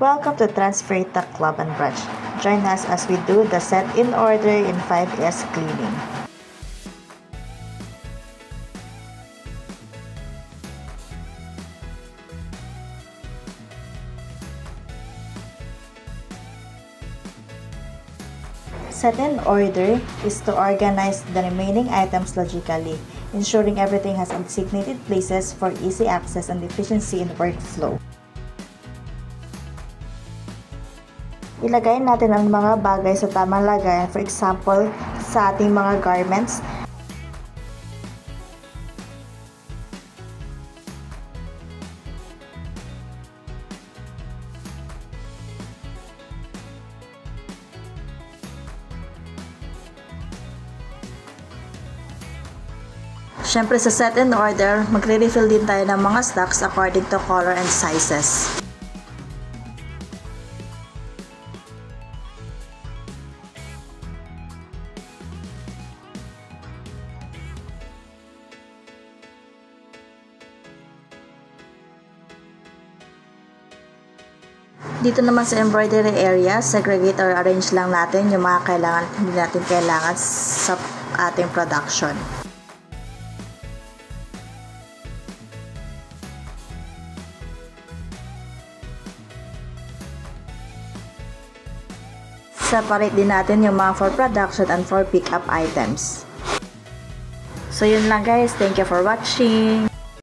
Welcome to Transfer Tech Club and Branch. Join us as we do the set in order in 5S cleaning. Set in order is to organize the remaining items logically, ensuring everything has designated places for easy access and efficiency in workflow. Ilagay natin ang mga bagay sa tamang lagayan, for example, sa ating mga garments. Siyempre sa set in order, magre-refill din tayo ng mga stocks according to color and sizes. Dito naman sa embroidery area, segregate or arrange lang natin yung mga kailangan hindi natin kailangan sa ating production. Separate din natin yung mga for production and for pick up items. So yun lang guys, thank you for watching.